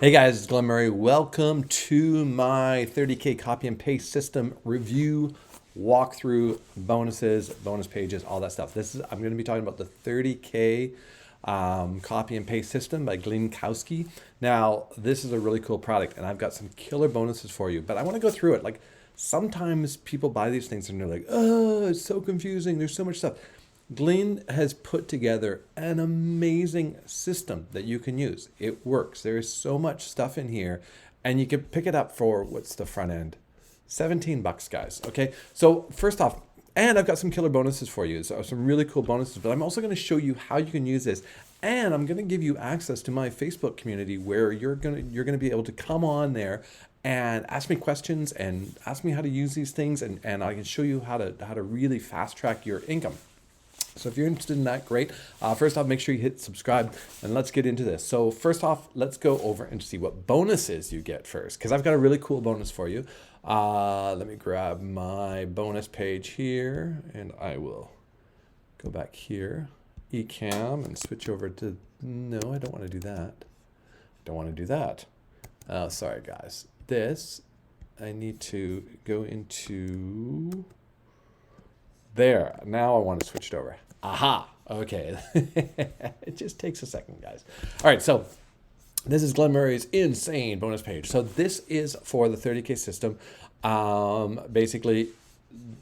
Hey guys, it's Glen. Welcome to my 30K copy and paste system review, walkthrough, bonuses, bonus pages, all that stuff. I'm going to be talking about the 30K copy and paste system by Glen. Now, this is a really cool product, and I've got some killer bonuses for you. But I want to go through it. Like sometimes people buy these things and they're like, "Oh, it's so confusing. There's so much stuff." Glen has put together an amazing system that you can use. It works. There is so much stuff in here, and you can pick it up for what's the front end? 17 bucks, guys. Okay. So, first off, and I've got some killer bonuses for you. So, some really cool bonuses, but I'm also going to show you how you can use this. And I'm going to give you access to my Facebook community where you're going to be able to come on there and ask me questions and ask me how to use these things, and I can show you how to really fast track your income. So if you're interested in that, great. First off, make sure you hit subscribe and let's get into this. So first off, let's go over and see what bonuses you get first, because I've got a really cool bonus for you. Let me grab my bonus page here and I will go back here, Ecamm, and switch over to, no, I don't want to do that. Don't want to do that. Oh, sorry guys. I need to go into there. Now I want to switch it over. Aha. Okay. It just takes a second, guys. All right. So this is Glen Murray's insane bonus page. So this is for the 30K system. Basically,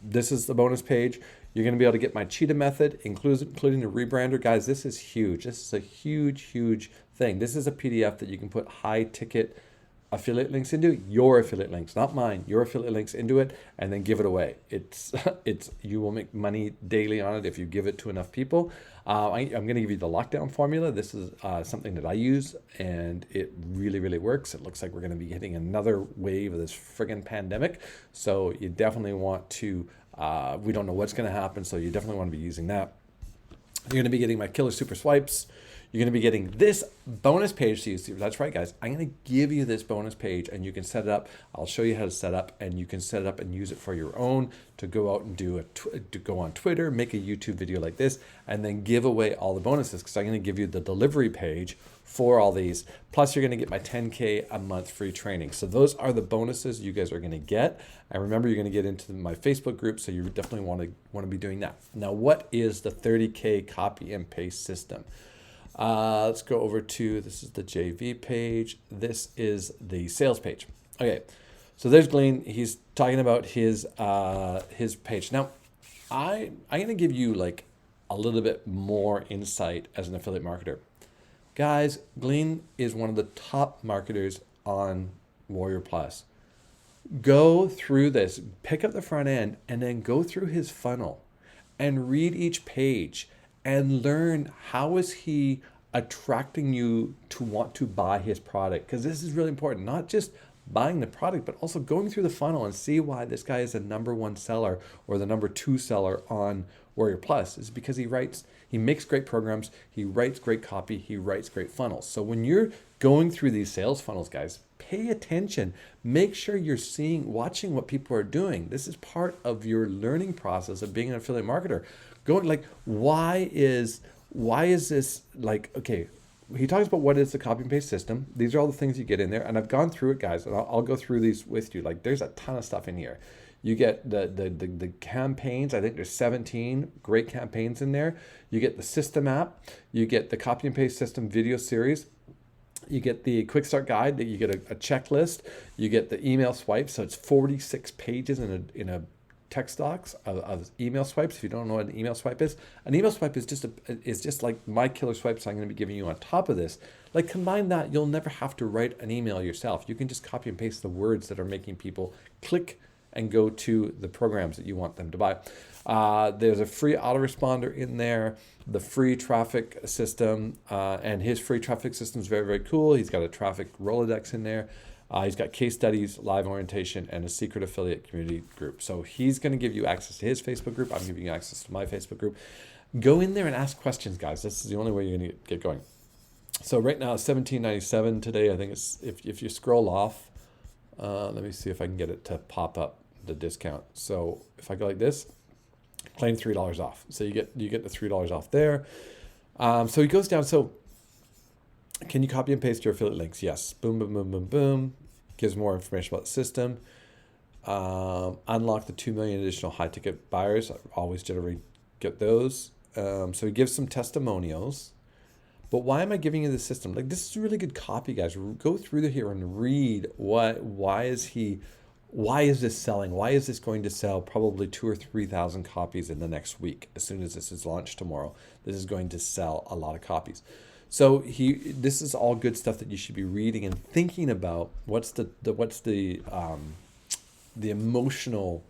this is the bonus page. You're going to be able to get my cheetah method, including the rebrander. Guys, this is huge. This is a huge, huge thing. This is a PDF that you can put high ticket affiliate links into, your affiliate links, not mine, your affiliate links into it, and then give it away. It's you will make money daily on it if you give it to enough people. I'm going to give you the lockdown formula. This is something that I use, and it really, really works. It looks like we're going to be hitting another wave of this friggin' pandemic, so you definitely want to. We don't know what's going to happen, so you definitely want to be using that. You're going to be getting my killer super swipes. You're going to be getting this bonus page to use. That's right, guys. I'm going to give you this bonus page, and you can set it up. I'll show you how to set up, and you can set it up and use it for your own to go out and to go on Twitter, make a YouTube video like this, and then give away all the bonuses, because I'm going to give you the delivery page for all these. Plus, you're going to get my 10K a month free training. So those are the bonuses you guys are going to get. And remember, you're going to get into my Facebook group, so you definitely want to be doing that. Now, what is the 30K copy and paste system? Let's go over to, this is the JV page. This is the sales page. Okay, so there's Glen. He's talking about his page. Now, I'm going to give you like a little bit more insight as an affiliate marketer. Guys, Glen is one of the top marketers on Warrior Plus. Go through this, pick up the front end, and then go through his funnel and read each page and learn how is he attracting you to want to buy his product, because this is really important. Not just buying the product, but also going through the funnel and see why this guy is the number one seller or the number two seller on Warrior Plus. Is because he makes great programs, he writes great copy, he writes great funnels. So when you're going through these sales funnels, guys, pay attention. Make sure you're watching what people are doing. This is part of your learning process of being an affiliate marketer. Going like, why is this like, okay, he talks about what is the copy and paste system. These are all the things you get in there. And I've gone through it, guys, and I'll go through these with you. Like there's a ton of stuff in here. You get the campaigns. I think there's 17 great campaigns in there. You get the system app. You get the copy and paste system video series. You get the quick start guide. That you get a checklist. You get the email swipe. So it's 46 pages in a text docs of email swipes. If you don't know what an email swipe is, an email swipe is just like my killer swipes I'm going to be giving you on top of this. Like combine that, you'll never have to write an email yourself. You can just copy and paste the words that are making people click and go to the programs that you want them to buy. There's a free autoresponder in there, the free traffic system, and his free traffic system is very, very cool. He's got a traffic Rolodex in there. He's got case studies, live orientation, and a secret affiliate community group. So he's going to give you access to his Facebook group. I'm giving you access to my Facebook group. Go in there and ask questions, guys. This is the only way you're going to get going. So right now, $17.97 today. I think it's if you scroll off, let me see if I can get it to pop up the discount. So if I go like this, claim $3 off. So you get the $3 off there. So he goes down. So Can you copy and paste your affiliate links? Yes. Boom, boom, boom, boom, boom. Gives more information about the system. Unlock the 2 million additional high ticket buyers. I always generally get those. So he gives some testimonials. But why am I giving you the system? Like, this is really good copy, guys. Go through here and read why is this selling? Why is this going to sell probably 2,000 or 3,000 copies in the next week? As soon as this is launched tomorrow, this is going to sell a lot of copies. So this is all good stuff that you should be reading and thinking about. What's the emotional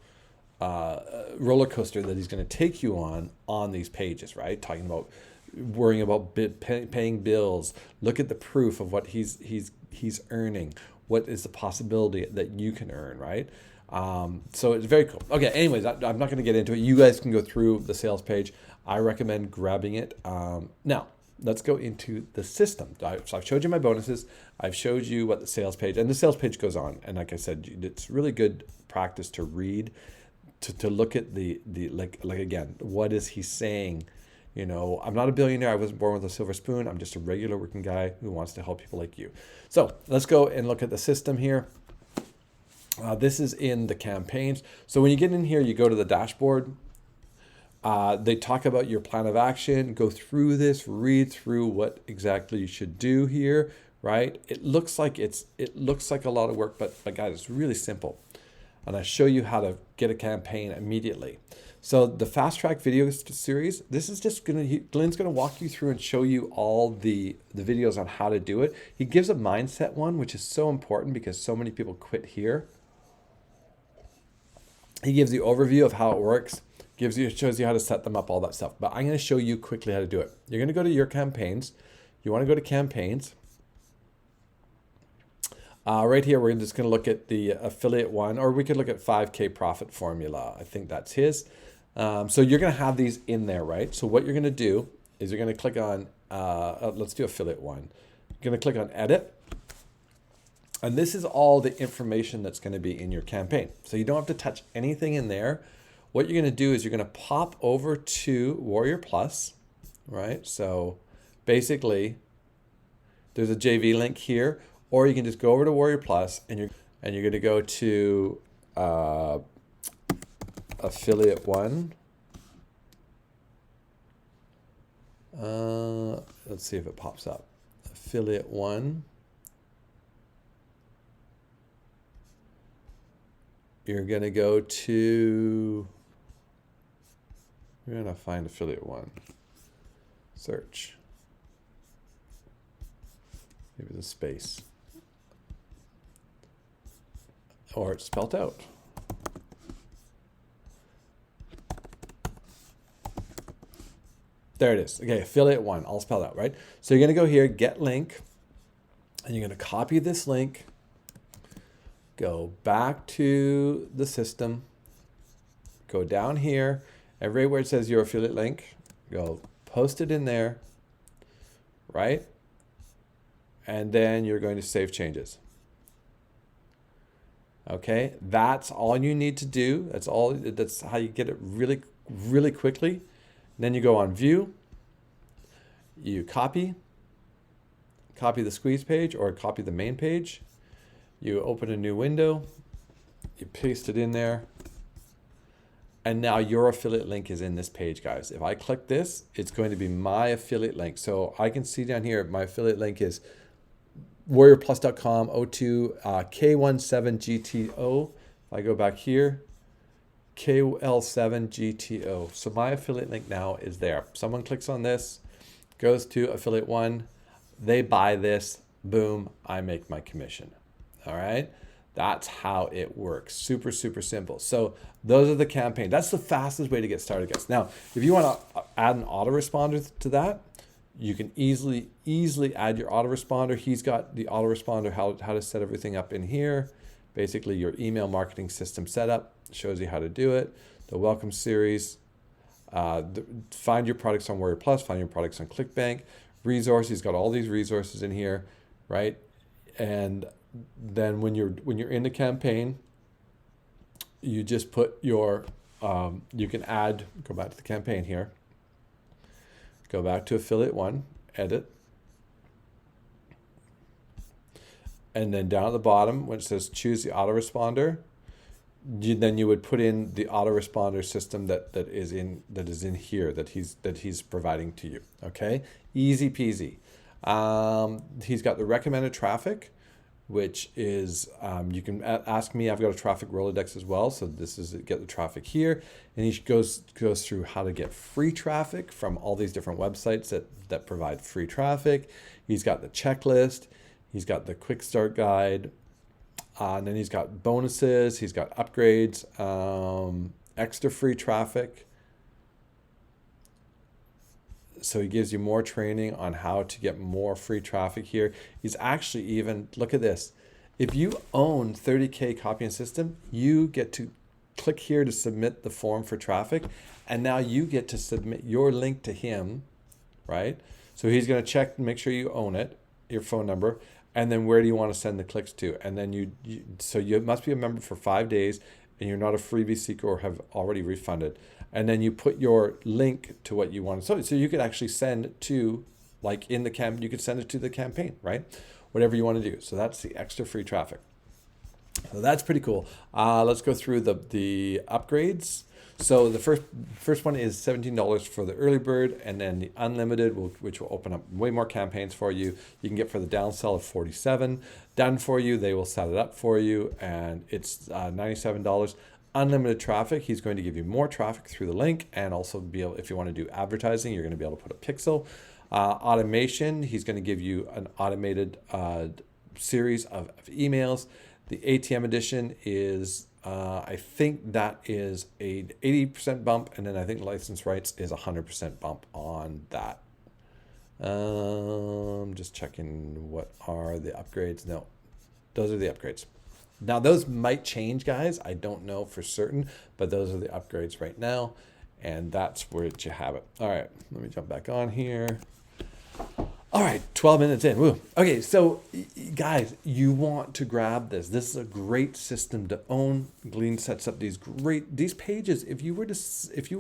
roller coaster that he's going to take you on these pages, right? Talking about worrying about paying bills. Look at the proof of what he's earning. What is the possibility that you can earn, right? So it's very cool. Okay, anyways, I'm not going to get into it. You guys can go through the sales page. I recommend grabbing it. Now, let's go into the system. So I've showed you my bonuses. I've showed you what the sales page, and the sales page goes on. And like I said, it's really good practice to read, to look at the like again, what is he saying? You know, I'm not a billionaire. I wasn't born with a silver spoon. I'm just a regular working guy who wants to help people like you. So let's go and look at the system here. This is in the campaigns. So when you get in here, you go to the dashboard. They talk about your plan of action. Go through this, read through what exactly you should do here, right? It looks like a lot of work, but guys, it's really simple. And I show you how to get a campaign immediately. So the fast track video series, this is just Glen's gonna walk you through and show you all the videos on how to do it. He gives a mindset one, which is so important because so many people quit here. He gives the overview of how it works, shows you how to set them up, all that stuff. But I'm gonna show you quickly how to do it. You're gonna go to your campaigns. You wanna go to campaigns. Right here, we're just gonna look at the affiliate one, or we could look at 5K profit formula. I think that's his. So you're going to have these in there, right? So what you're going to do is you're going to click on, let's do affiliate one. You're going to click on edit. And this is all the information that's going to be in your campaign. So you don't have to touch anything in there. What you're going to do is you're going to pop over to Warrior Plus, right? So basically, there's a JV link here, or you can just go over to Warrior Plus and you're going to go to affiliate one. Let's see if it pops up. Affiliate one. You're going to go to, we're going to find affiliate one. Search. Maybe the space. Or it's spelled out. There it is. Okay, affiliate one, all spelled out, right? So you're going to go here, get link, and you're going to copy this link, go back to the system, go down here, everywhere it says your affiliate link, go post it in there, right? And then you're going to save changes. Okay, that's all you need to do. That's how you get it really, really quickly. Then you go on view, you copy the squeeze page or copy the main page. You open a new window, you paste it in there, and now your affiliate link is in this page, guys. If I click this, it's going to be my affiliate link. So I can see down here, my affiliate link is warriorplus.com 02 K17GTO. If I go back here, KL7GTO. So my affiliate link now is there. Someone clicks on this, goes to affiliate one, they buy this, boom, I make my commission. All right, that's how it works. Super, super simple. So those are the campaigns. That's the fastest way to get started, guys. Now, if you want to add an autoresponder to that, you can easily add your autoresponder. He's got the autoresponder, how to set everything up in here. Basically, your email marketing system setup. Shows you how to do it. The welcome series, find your products on Warrior Plus, find your products on ClickBank, resources. He's got all these resources in here, right? And then when you're in the campaign, you just put your you can add. Go back to the campaign here. Go back to affiliate one, edit. And then down at the bottom, when it says choose the autoresponder, then you would put in the autoresponder system that is in here that he's providing to you. Okay, easy peasy. He's got the recommended traffic, which is you can ask me. I've got a traffic Rolodex as well, so this is get the traffic here, and he goes through how to get free traffic from all these different websites that provide free traffic. He's got the checklist. He's got the quick start guide. And then he's got bonuses, he's got upgrades, extra free traffic. So he gives you more training on how to get more free traffic here. He's actually even, look at this. If you own 30K copy and system, you get to click here to submit the form for traffic. And now you get to submit your link to him, right? So he's going to check and make sure you own it, your phone number. And then where do you want to send the clicks to? And then so you must be a member for 5 days and you're not a freebie seeker or have already refunded. And then you put your link to what you want. So you could actually send it to, like in the you could send it to the campaign, right? Whatever you want to do. So that's the extra free traffic. So that's pretty cool. Let's go through the upgrades. So the first one is $17 for the early bird, and then the unlimited, which will open up way more campaigns for you. You can get for the downsell of $47 done for you. They will set it up for you, and it's $97. Unlimited traffic. He's going to give you more traffic through the link, and also be able, if you want to do advertising, you're going to be able to put a pixel. Automation. He's going to give you an automated series of emails. The ATM edition is. I think that is a 80% bump, and then I think license rights is 100% bump on that. Just checking what are the upgrades. No, those are the upgrades. Now those might change, guys. I don't know for certain, but those are the upgrades right now, and that's where you have it. All right, let me jump back on here. All right, 12 minutes in. Woo. Okay, so guys, you want to grab this. This is a great system to own. Glen sets up these pages. If you were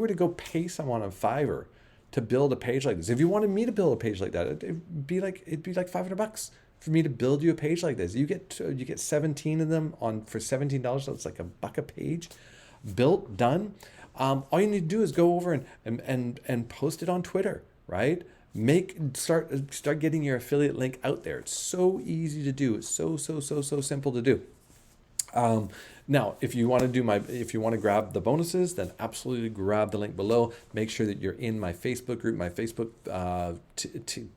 to go pay someone on Fiverr to build a page like this, if you wanted me to build a page like that, it'd be like $500 for me to build you a page like this. You get 17 of them for $17. So it's like $1 a page, built, done. All you need to do is go over and post it on Twitter, right? Start getting your affiliate link out there. It's so easy to do. It's so simple to do. Now, if you want to grab the bonuses, then absolutely grab the link below. Make sure that you're in my Facebook group. My Facebook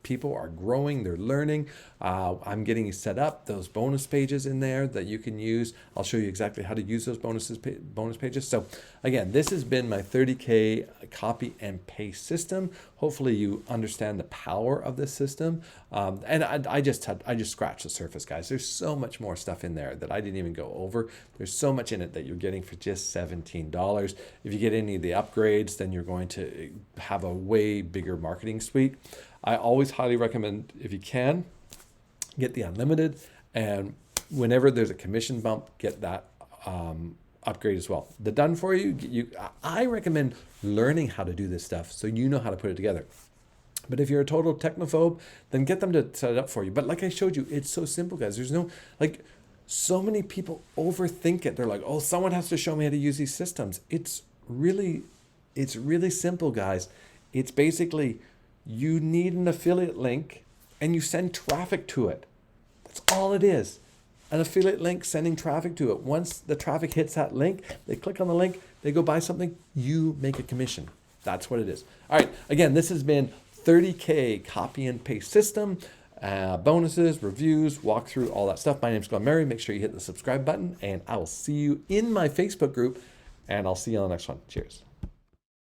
people are growing. They're learning. I'm getting set up. Those bonus pages in there that you can use. I'll show you exactly how to use those bonus pages. So again, this has been my 30K copy and paste system. Hopefully you understand the power of this system. And I just scratched the surface, guys. There's so much more stuff in there that I didn't even go over. There's so much in it that you're getting for just $17. If you get any of the upgrades, then you're going to have a way bigger marketing suite. I always highly recommend, if you can, get the unlimited, and whenever there's a commission bump, get that upgrade as well. The done for you, I recommend learning how to do this stuff so you know how to put it together. But if you're a total technophobe, then get them to set it up for you. But like I showed you, it's so simple, guys. There's no, so many people overthink it. They're like, oh, someone has to show me how to use these systems. It's really simple, guys. It's basically, you need an affiliate link and you send traffic to it. That's all it is. An affiliate link sending traffic to it. Once the traffic hits that link, they click on the link, they go buy something, you make a commission. That's what it is. All right, again, this has been 30K copy and paste system. Bonuses, reviews, walkthrough, all that stuff. My name's Glen. Make sure you hit the subscribe button, and I will see you in my Facebook group, and I'll see you on the next one. Cheers.